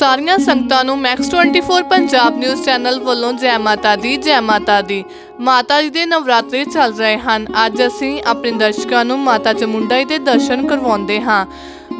ਸਾਰੀਆਂ ਸੰਗਤਾਂ ਨੂੰ ਮੈਕਸ 24 ਪੰਜਾਬ ਨਿਊਜ਼ ਚੈਨਲ ਵੱਲੋਂ ਜੈ ਮਾਤਾ ਦੀ ਜੈ ਮਾਤਾ ਦੀ। ਮਾਤਾ ਜੀ ਦੇ ਨਵਰਾਤਰੇ ਚੱਲ ਰਹੇ ਹਨ। ਅੱਜ ਅਸੀਂ ਆਪਣੇ ਦਰਸ਼ਕਾਂ ਨੂੰ ਮਾਤਾ ਚਾਮੁੰਡਾ ਜੀ ਦੇ ਦਰਸ਼ਨ ਕਰਵਾਉਂਦੇ ਹਾਂ।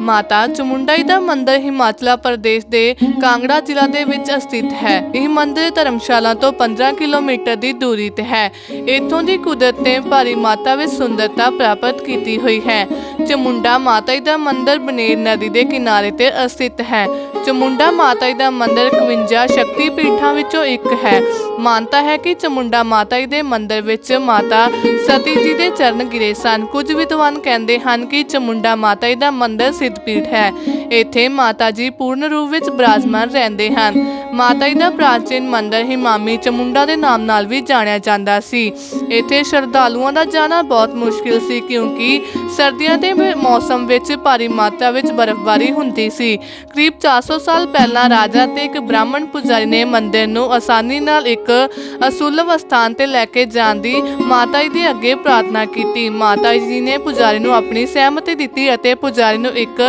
ਮਾਤਾ ਚਾਮੁੰਡਾ ਜੀ ਦਾ ਮੰਦਿਰ ਹਿਮਾਚਲ ਪ੍ਰਦੇਸ਼ ਦੇ ਕਾਂਗੜਾ ਜ਼ਿਲ੍ਹਾ ਦੇ ਵਿੱਚ ਸਥਿਤ ਹੈ। ਇਹ ਮੰਦਿਰ ਧਰਮਸ਼ਾਲਾ ਤੋਂ 15 ਕਿਲੋਮੀਟਰ ਦੀ ਦੂਰੀ ਤੇ ਹੈ। ਇੱਥੋਂ ਦੀ ਕੁਦਰਤ ਨੇ ਭਾਰੀ ਮਾਤਰਾ ਵਿੱਚ ਸੁੰਦਰਤਾ ਪ੍ਰਾਪਤ ਕੀਤੀ ਹੋਈ ਹੈ। ਚਾਮੁੰਡਾ ਮਾਤਾ ਜੀ ਦਾ ਮੰਦਿਰ ਬਨੇਰ ਨਦੀ ਦੇ ਕਿਨਾਰੇ ਤੇ ਸਥਿਤ ਹੈ। ਚਾਮੁੰਡਾ ਮਾਤਾ ਜੀ ਦਾ ਮੰਦਿਰ 51 ਸ਼ਕਤੀ ਪੀਠਾਂ ਵਿੱਚੋਂ ਇੱਕ ਹੈ। ਮਾਨਤਾ ਹੈ ਕਿ ਚਾਮੁੰਡਾ ਮਾਤਾ ਜੀ ਦੇ ਮੰਦਿਰ ਵਿੱਚ ਮਾਤਾ ਸਤੀ ਜੀ ਦੇ ਚਰਨ ਗਿਰੇ ਸਨ। ਕੁਝ ਵਿਦਵਾਨ ਕਹਿੰਦੇ ਹਨ ਕਿ ਚਾਮੁੰਡਾ ਮਾਤਾ ਜੀ ਦਾ ਮੰਦਿਰ ਸਿੱਧਪੀਠ ਹੈ। ਇੱਥੇ ਮਾਤਾ ਜੀ ਪੂਰਨ ਰੂਪ ਵਿੱਚ ਬਿਰਾਜਮਾਨ ਰਹਿੰਦੇ ਹਨ। ਮਾਤਾ ਜੀ ਦਾ ਪ੍ਰਾਚੀਨ ਮੰਦਿਰ ਹਿਮਾਮੀ ਚਾਮੁੰਡਾ ਦੇ ਨਾਮ ਨਾਲ ਵੀ ਜਾਣਿਆ ਜਾਂਦਾ ਸੀ। ਇੱਥੇ ਸ਼ਰਧਾਲੂਆਂ ਦਾ ਜਾਣਾ ਬਹੁਤ ਮੁਸ਼ਕਿਲ ਸੀ ਕਿਉਂਕਿ ਸਰਦੀਆਂ ਦੇ ਮੌਸਮ ਵਿੱਚ ਭਾਰੀ ਮਾਤਰਾ ਵਿੱਚ ਬਰਫ਼ਬਾਰੀ ਹੁੰਦੀ ਸੀ। ਕਰੀਬ 400 ਸਾਲ ਪਹਿਲਾਂ ਰਾਜਾ ਤੇ ਇੱਕ ਬ੍ਰਾਹਮਣ ਪੁਜਾਰੀ ਨੇ ਮੰਦਿਰ ਨੂੰ ਆਸਾਨੀ ਨਾਲ ਇੱਕ ਅਸੁਲਭ ਸਥਾਨ ਤੇ ਲੈ ਕੇ ਜਾਣ ਦੀ ਮਾਤਾ ਜੀ ਦੇ ਅੱਗੇ ਪ੍ਰਾਰਥਨਾ ਕੀਤੀ। ਮਾਤਾ ਜੀ ਨੇ ਪੁਜਾਰੀ ਨੂੰ ਆਪਣੀ ਸਹਿਮਤੀ ਦਿੱਤੀ ਅਤੇ ਪੁਜਾਰੀ ਨੂੰ ਇੱਕ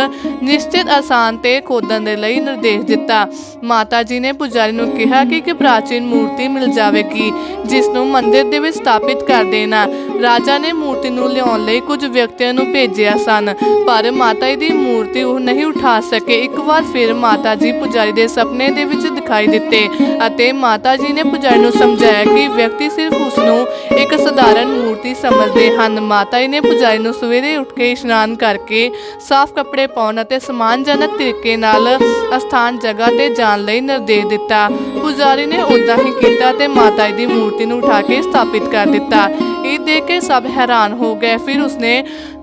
ਨਿਸ਼ਚਿਤ ਆਸਾਨ ਤੇ ਖੋਦਣ ਦੇ ਲਈ ਨਿਰਦੇਸ਼ ਦਿੱਤਾ। ਮਾਤਾ ਜੀ ਨੇ ਪੁਜਾਰੀ ਨੂੰ ਕਿਹਾ ਕਿ ਇੱਕ ਪ੍ਰਾਚੀਨ ਮੂਰਤੀ ਮਿਲ ਜਾਵੇਗੀ ਜਿਸ ਨੂੰ ਮੰਦਿਰ ਦੇ ਵਿੱਚ ਸਥਾਪਿਤ ਕਰ ਦੇਣਾ। ਰਾਜਾ ਨੇ ਮੂਰਤੀ ਨੂੰ ਲਿਆਉਣ ਲਈ ਕੁਝ ਵਿਅਕਤੀਆਂ ਨੂੰ ਭੇਜਿਆ ਸਨ ਪਰ ਮਾਤਾ ਜੀ ਦੀ ਮੂਰਤੀ ਉਹ ਨਹੀਂ ਉਠਾ ਸਕੇ। ਇੱਕ ਵਾਰ ਫਿਰ ਮਾਤਾ ਜੀ ਪੁਜਾਰੀ ਦੇ ਸੁਪਨੇ ਦੇ ਵਿੱਚ ਦਿਖਾਈ ਦਿੱਤੇ ਅਤੇ ਮਾਤਾ ਜੀ ਨੇ ਪੁਜਾਰੀ ਨੂੰ ਸਮਝਾਇਆ ਕਿ ਵਿਅਕਤੀ ਸਿਰਫ ਉਸ ਨੂੰ ਇੱਕ ਸਧਾਰਨ ਮੂਰਤੀ ਸਮਝਦੇ ਹਨ। ਮਾਤਾ ਜੀ ਨੇ ਪੁਜਾਰੀ ਨੂੰ ਸਵੇਰੇ ਉੱਠ ਕੇ ਇਸ਼ਨਾਨ ਕਰਕੇ ਸਾਫ਼ ਕੱਪੜੇ ਪਾਉਣ ਅਤੇ ਸਮਾਨਜਨਕ ਤਰੀਕੇ ਨਾਲ ਅਸਥਾਨ ਜਗ੍ਹਾ ਤੇ ਜਾਣ ਲਈ ਨਿਰਦੇਸ਼ ਦਿੱਤਾ। ਪੁਜਾਰੀ ਨੇ ਉਦਾਂ ਹੀ ਕੀਤਾ ਤੇ ਮਾਤਾ ਜੀ ਦੀ ਮੂਰਤੀ ਨੂੰ ਉਠਾ ਕੇ ਸਥਾਪਿਤ ਕਰ ਦਿੱਤਾ। ਇਹ ਦੇਖ ਕੇ ਸਭ ਹੈਰਾਨ ਹੋ ਗਏ। ਫਿਰ ਉਸਨੇ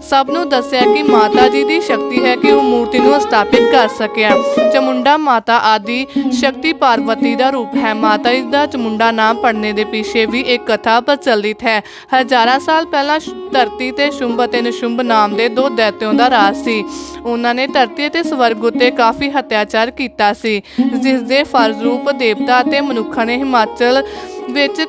ਸਭ ਨੂੰ ਦੱਸਿਆ ਕਿ ਮਾਤਾ ਜੀ ਦੀ ਸ਼ਕਤੀ ਹੈ ਕਿ ਉਹ ਮੂਰਤੀ ਨੂੰ ਸਥਾਪਿਤ ਕਰ ਸਕਿਆ। ਚਾਮੁੰਡਾ ਮਾਤਾ ਆਦਿ ਸ਼ਕਤੀ ਪਾਰਵਤੀ ਦਾ ਰੂਪ ਹੈ। ਮਾਤਾ ਜੀ ਦਾ ਚਾਮੁੰਡਾ ਨਾਮ ਪੜਨੇ ਦੇ ਪਿੱਛੇ ਵੀ ਇੱਕ ਕਥਾ ਪ੍ਰਚਲਿਤ ਹੈ। ਹਜ਼ਾਰਾਂ ਸਾਲ ਪਹਿਲਾਂ ਧਰਤੀ ਤੇ ਸ਼ੁੰਭ ਅਤੇ ਨਿਸ਼ੁੰਭ ਨਾਮ ਦੇ ਦੋ ਦੈਤਿਆਂ ਦਾ ਰਾਜ ਸੀ। ਉਹਨਾਂ ਨੇ ਧਰਤੀ ਅਤੇ ਸਵਰਗ ਉੱਤੇ ਕਾਫੀ ਅਤਿਆਚਾਰ ਕੀਤਾ ਸੀ ਜਿਸ ਦੇ ਫਲਰੂਪ ਦੇਵਤਾ ਅਤੇ ਮਨੁੱਖਾਂ ਨੇ ਹਿਮਾਚਲ ਵਿੱਚ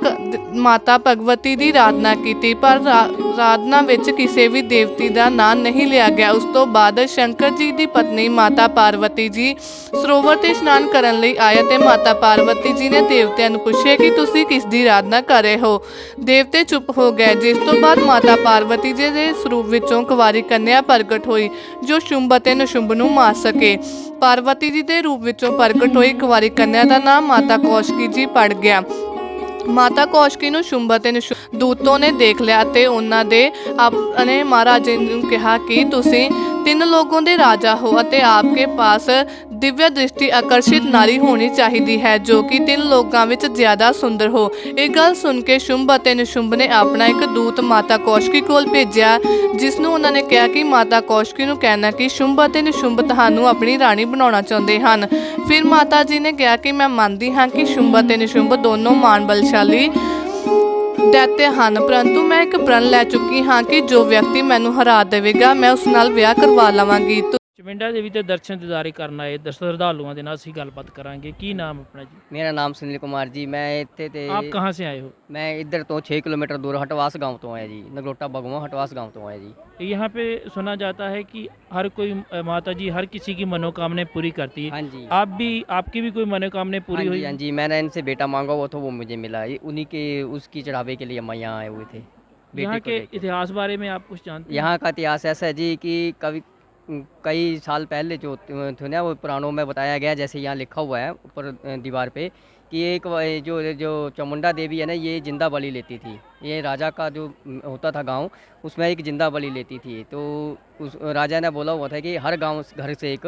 ਮਾਤਾ ਭਗਵਤੀ ਦੀ ਆਰਾਧਨਾ ਕੀਤੀ ਪਰ ਆਰਾਧਨਾ ਵਿੱਚ ਕਿਸੇ ਵੀ ਦੇਵਤੀ ਦਾ ਨਾਮ ਨਹੀਂ ਲਿਆ ਗਿਆ। ਉਸ ਤੋਂ ਬਾਅਦ ਸ਼ੰਕਰ ਜੀ ਦੀ ਪਤਨੀ ਮਾਤਾ ਪਾਰਵਤੀ ਜੀ ਸਰੋਵਰ ਤੇ ਇਸ਼ਨਾਨ ਕਰਨ ਲਈ ਆਏ ਤੇ ਮਾਤਾ ਪਾਰਵਤੀ ਜੀ ਨੇ ਦੇਵਤਿਆਂ ਨੂੰ ਪੁੱਛਿਆ ਕਿ ਤੁਸੀਂ ਕਿਸ ਦੀ ਆਰਾਧਨਾ ਕਰ ਰਹੇ ਹੋ। ਦੇਵਤੇ ਚੁੱਪ ਹੋ ਗਏ। ਜਿਸ ਤੋਂ ਬਾਅਦ ਮਾਤਾ ਪਾਰਵਤੀ ਜੀ ਦੇ ਸਰੂਪ ਵਿੱਚੋਂ ਕੁਵਾਰੀ ਕੰਨਿਆ ਪ੍ਰਗਟ ਹੋਈ ਜੋ ਸ਼ੁੰਭ ਅਤੇ ਨਿਸ਼ੁੰਭ ਨੂੰ ਮਾਰ ਸਕੇ। ਪਾਰਵਤੀ ਜੀ ਦੇ ਰੂਪ ਵਿੱਚੋਂ ਪ੍ਰਗਟ ਹੋਈ ਕੁਵਾਰੀ ਕੰਨਿਆ ਦਾ ਨਾਮ ਮਾਤਾ ਕੌਸ਼ਕੀ ਜੀ ਪੜ ਗਿਆ। ਮਾਤਾ ਕੌਸ਼ਕੀ ਨੂੰ ਸ਼ੁੰਭ ਅਤੇ ਨਿਸ਼ੁੰਭ ਦੂਤੋਂ ਨੇ ਦੇਖ ਲਿਆ ਅਤੇ ਉਹਨਾਂ ਦੇ ਆਪਣੇ ਮਹਾਰਾਜੇ ਨੂੰ ਕਿਹਾ ਕਿ ਤੁਸੀਂ 3 ਲੋਗੋं ਦੇ ਰਾਜਾ ਹੋ ਅਤੇ ਆਪਕੇ ਪਾਸ ਦਿਵਯ ਦ੍ਰਿਸ਼ਟੀ ਆਕਰਸ਼ਿਤ ਨਾਰੀ ਹੋਣੀ ਚਾਹੀਦੀ ਹੈ ਜੋ ਕਿ 3 ਲੋਕਾਂ ਵਿੱਚ ਜ਼ਿਆਦਾ ਸੁੰਦਰ ਹੋ। ਇਹ ਗੱਲ ਸੁਣ ਕੇ ਸ਼ੁੰਭ ਅਤੇ ਨਿਸ਼ੁੰਭ ਨੇ ਆਪਣਾ ਇੱਕ ਦੂਤ ਮਾਤਾ ਕੌਸ਼ਕੀ ਕੋਲ ਭੇਜਿਆ ਜਿਸ ਨੂੰ ਉਹਨਾਂ ਨੇ ਕਿਹਾ ਕਿ ਮਾਤਾ ਕੌਸ਼ਕੀ ਨੂੰ ਕਹਿਣਾ ਕਿ ਸ਼ੁੰਭ ਅਤੇ ਨਿਸ਼ੁੰਭ ਤੁਹਾਨੂੰ ਆਪਣੀ ਰਾਣੀ ਬਣਾਉਣਾ ਚਾਹੁੰਦੇ ਹਨ। ਫਿਰ ਮਾਤਾ ਜੀ ਨੇ ਕਿਹਾ ਕਿ ਮੈਂ ਮੰਨਦੀ ਹਾਂ ਕਿ ਸ਼ੁੰਭ ਅਤੇ ਨਿਸ਼ੁੰਭ ਦੋਨੋਂ ਮਾਨ ਬਲਸ਼ਾਲੀ ਦੈਤੇ ਹਨ ਪਰੰਤੂ ਮੈਂ ਇੱਕ ਪ੍ਰਣ ਲੈ ਚੁੱਕੀ ਹਾਂ ਕਿ ਜੋ ਵਿਅਕਤੀ ਮੈਨੂੰ ਹਰਾ ਦੇਵੇਗਾ ਮੈਂ ਉਸ ਨਾਲ ਵਿਆਹ ਕਰਵਾ ਲਵਾਂਗੀ। ਚਾਮੁੰਡਾ ਦੇवी ਦੇ ਦਰਸ਼ਨ ਦਿਦਾਰੇ ਕਰਨ ਆਏ ਸ਼ਰਧਾਲੂਆਂ ਦੇ ਨਾਲ ਅਸੀਂ ਗੱਲਬਾਤ ਕਰਾਂਗੇ। ਕੀ ਨਾਮ ਆਪਣਾ ਜੀ? मेरा नाम सुनील कुमार जी। मैं इतने ते आप कहाँ से आए हो? मैं इधर तो 6 किलोमीटर दूर हटवास गांव तो आया जी। नगरोटा बगवा हटवास गांव तो आया जी। यहाँ पे सुना जाता है कि हर कोई माता जी हर किसी की मनोकामनाएं पूरी करती है। हाँ जी, आपकी भी कोई मनोकामनाएं पूरी हुई? हाँ जी, मैंने इनसे बेटा मांगा हुआ था वो मुझे मिला। उन्हीं के उसकी चढ़ावे के लिए हम यहाँ आए हुए थे। यहाँ के इतिहास बारे में आप कुछ जानते हैं? यहाँ का इतिहास ऐसा है जी कि कई साल पहले जो थे ना वो पुराणों में बताया गया, जैसे यहाँ लिखा हुआ है ऊपर दीवार पे कि एक जो चामुंडा देवी है ना ये जिंदा बलि लेती थी। ये राजा का जो होता था गांव उसमें एक जिंदा बलि लेती थी। तो उस राजा ने बोला हुआ था कि हर गांव घर से एक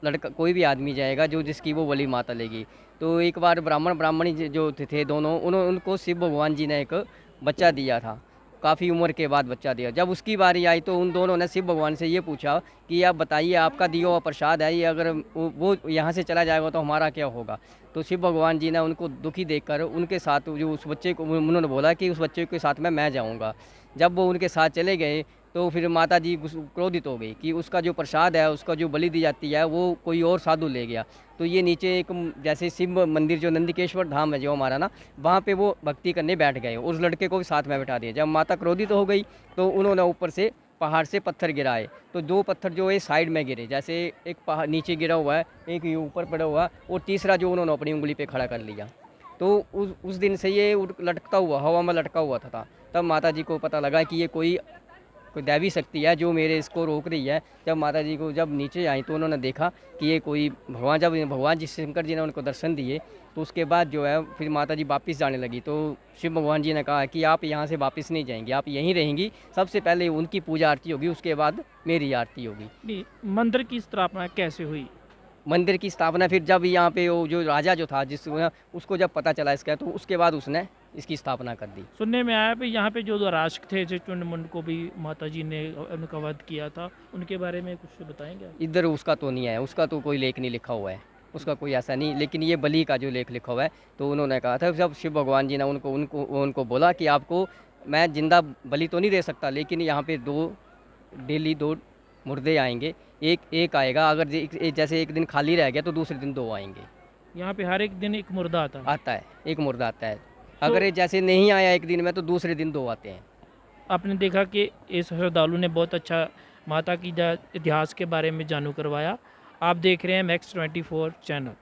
लड़का कोई भी आदमी जाएगा जो जिसकी वो बलि माता लेगी। तो एक बार ब्राह्मणी जो थे दोनों उनको शिव भगवान जी ने एक बच्चा दिया था। काफ़ी उम्र के बाद बच्चा दिया। जब उसकी बारी आई तो उन दोनों ने शिव भगवान से ये पूछा कि आप बताइए आपका दिया हुआ प्रसाद है ये अगर वो यहाँ से चला जाएगा तो हमारा क्या होगा। तो शिव भगवान जी ने उनको दुखी देखकर उनके साथ जो उस बच्चे को उन्होंने बोला कि उस बच्चे के साथ में मैं जाऊँगा। जब वो उनके साथ चले गए तो फिर माता जी क्रोधित हो गई कि उसका जो प्रसाद है उसका जो बलि दी जाती है वो कोई और साधु ले गया। तो ये नीचे एक जैसे शिव मंदिर जो नंदिकेश्वर धाम है जो हमारा ना वहाँ पे वो भक्ति करने बैठ गए। उस लड़के को भी साथ में बैठा दिया। जब माता क्रोधित हो गई तो उन्होंने ऊपर से पहाड़ से पत्थर गिराए, तो 2 पत्थर जो है साइड में गिरे, जैसे एक पहाड़ नीचे गिरा हुआ है, एक ये ऊपर पड़ा हुआ है, और तीसरा जो उन्होंने अपनी उंगली पे खड़ा कर लिया। तो उस दिन से ये लटकता हुआ, हवा में लटका हुआ था। तब माता जी को पता लगा कि ये कोई दैवी शक्ति है जो मेरे इसको रोक रही है। जब माता जी को जब नीचे आई तो उन्होंने देखा कि ये कोई भगवान, जब भगवान जी शंकर जी ने उनको दर्शन दिए, तो उसके बाद जो है फिर माता जी वापस जाने लगी। तो शिव भगवान जी ने कहा कि आप यहाँ से वापस नहीं जाएंगी, आप यहीं रहेंगी, सबसे पहले उनकी पूजा आरती होगी, उसके बाद मेरी आरती होगी। नहीं, मंदिर की स्थापना कैसे हुई? मंदिर की स्थापना फिर जब यहाँ पे वो जो राजा जो था उसको जब पता चला इसका, तो उसके बाद उसने इसकी स्थापना कर दी। सुनने में आया कि यहाँ पे जो राक्षस थे जो चुंडमुंड को भी माता जी ने उनका वध किया था, उनके बारे में कुछ बताएंगे? इधर उसका तो नहीं है, उसका तो कोई लेख नहीं लिखा हुआ है, उसका कोई ऐसा नहीं। लेकिन ये बलि का जो लेख लिखा हुआ है, तो उन्होंने कहा था जब शिव भगवान जी ने उनको बोला कि आपको मैं जिंदा बलि तो नहीं दे सकता, लेकिन यहाँ पे डेली 2 मुर्दे आएंगे, एक आएगा, अगर जैसे एक दिन खाली रह गया तो दूसरे दिन 2 आएंगे। यहाँ पे हर एक दिन एक मुर्दा आता है। एक मुर्दा आता है, अगर ये जैसे नहीं आया एक दिन में तो दूसरे दिन 2 आते हैं। आपने देखा कि इस श्रद्धालु ने बहुत अच्छा माता की इतिहास के बारे में जानू करवाया। आप देख रहे हैं मैक्स 24 चैनल।